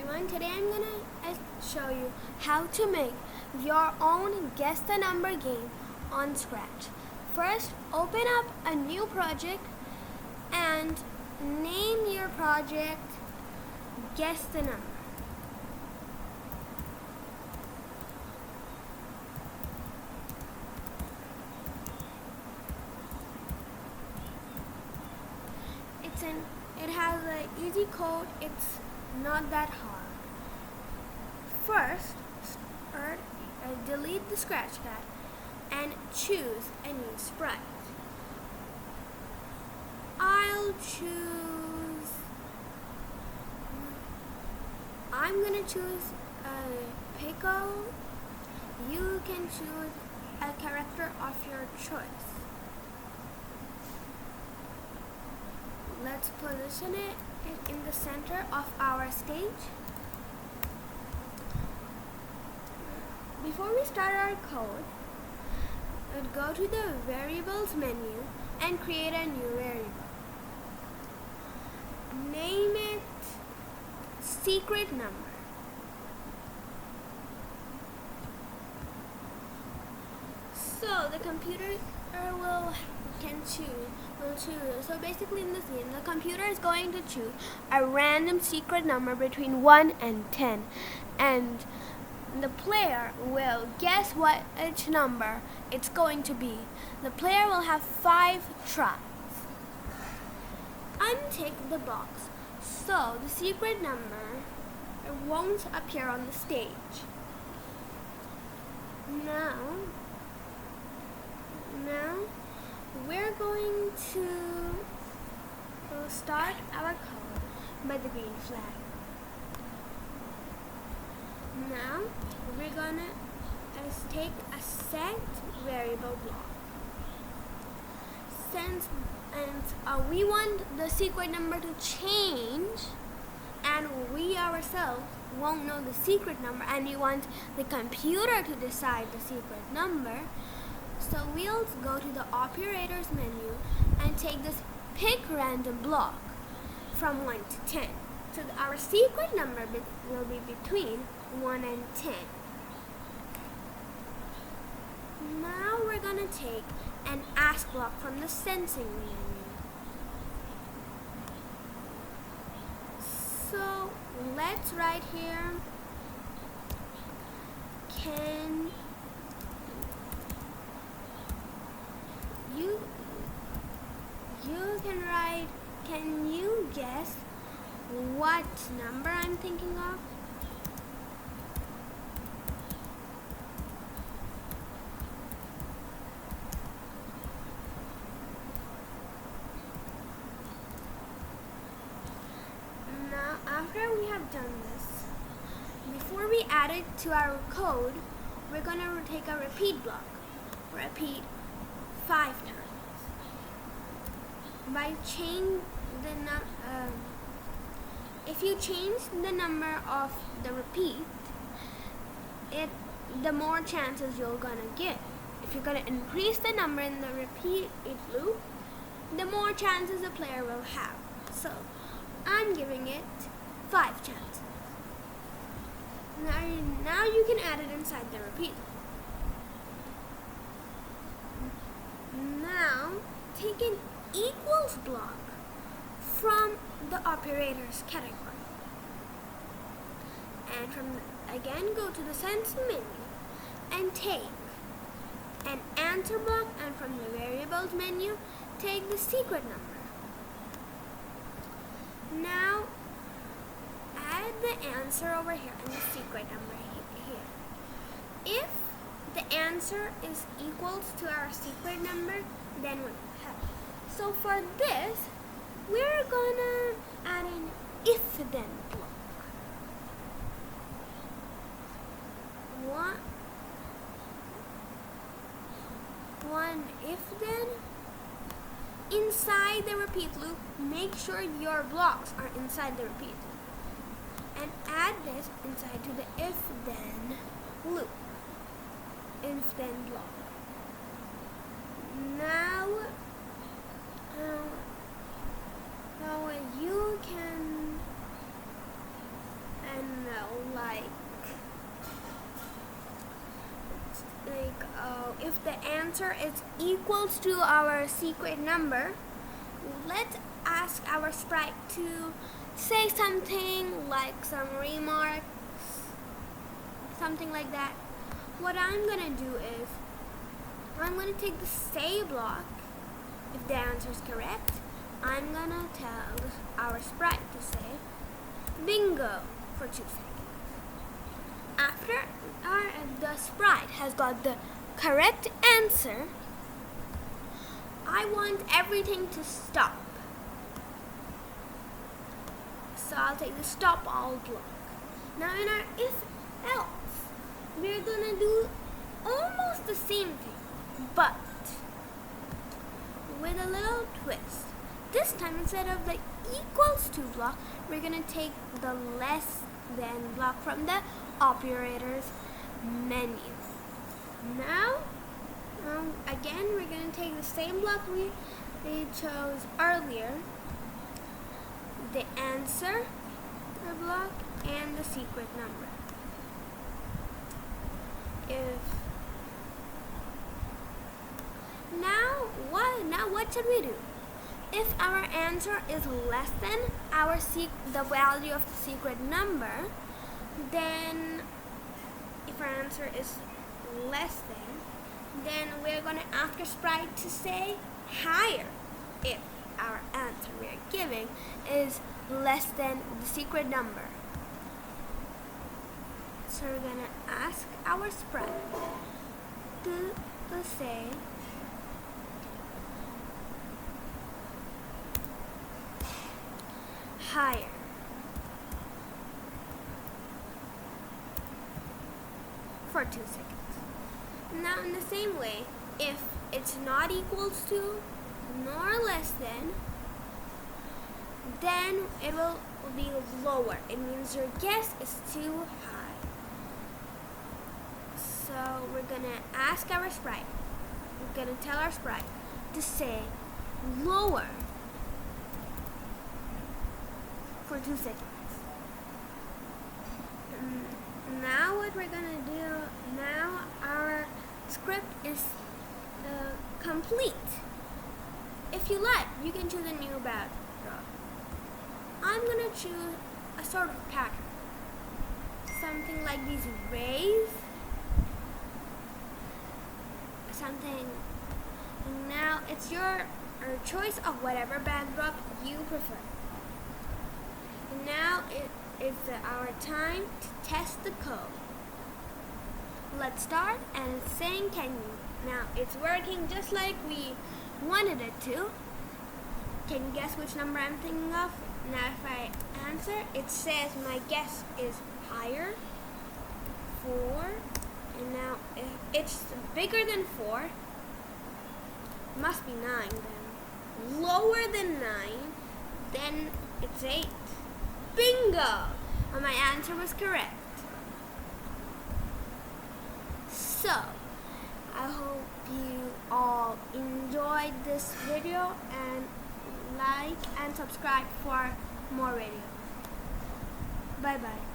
everyone. Today I'm gonna show you how to make your own Guess the Number game on Scratch. First, open up a new project and name your project Guess the Number. It has an easy code. It's not that hard. First, delete the Scratchpad and choose a new sprite. I'm gonna choose a Pico. You can choose a character of your choice. Let's position it in the center of our stage. Before we start our code, let's go to the variables menu and create a new variable. Name it secret number. So the computer will choose. So basically in this game, the computer is going to choose a random secret number between 1 and 10, and the player will guess which number it's going to be. The player will have 5 tries. Untick the box so the secret number won't appear on the stage. Now we're going to start our code by the green flag. Now we're gonna take a set variable block. We want the secret number to change, and we ourselves won't know the secret number, and we want the computer to decide the secret number. So we'll go to the operators menu and take this pick random block from 1 to 10. So our secret number will be between 1 and 10. Now we're going to take an ask block from the sensing menu. So let's write here, can you guess what number I'm thinking of? Now, after we have done this, before we add it to our code, we're going to take a repeat block. Repeat 5 times. If you change the number of the repeat, the more chances you're gonna get. If you're gonna increase the number in the repeat loop, the more chances the player will have. So I'm giving it 5 chances. Now you can add it inside the repeat. Now take an equals block from the operators category, and again go to the sense menu and take an answer block, and from the variables menu take the secret number. Now add the answer over here and the secret number here. If the answer is equals to our secret number, then we have. So for this, we're gonna add an if-then block. One if-then. Inside the repeat loop, make sure your blocks are inside the repeat loop, and add this inside to the if-then loop. If-then block. Now you can, and answer is equals to our secret number, let's ask our sprite to say something like some remarks, something like that. What I'm gonna do is I'm gonna take the say block. If the answer is correct, I'm gonna tell our sprite to say bingo for 2 seconds. After the sprite has got the correct answer, I want everything to stop. So I'll take the stop all block. Now in our if else, we're gonna do almost the same thing, but with a little twist. This time, instead of the equals to block, we're gonna take the less than block from the operator's menu. Now, again, we're gonna take the same block we chose earlier, the answer block and the secret number. Now what should we do? If our answer is less than the value of the secret number, then if our answer is less than, then we're going to ask our sprite to say higher if our answer we're giving is less than the secret number. So we're going to ask our sprite to say higher. For 2 seconds. Now in the same way, if it's not equals to nor less than, then it will be lower. It means your guess is too high. So we're gonna ask our sprite, we're gonna tell our sprite to say lower for 2 seconds. Now what we're gonna do, now our script is complete. If you like, you can choose a new backdrop. I'm gonna choose a sort of pattern. Something like these rays. Something. Now it's your choice of whatever backdrop you prefer. Now it's our time to test the code. Let's start, and it's saying can you. Now it's working just like we wanted it to. Can you guess which number I'm thinking of? Now if I answer, it says my guess is higher, 4, and now if it's bigger than 4, must be 9 then. Lower than 9, then it's 8. Bingo! And my answer was correct. So, I hope you all enjoyed this video and like and subscribe for more videos. Bye bye.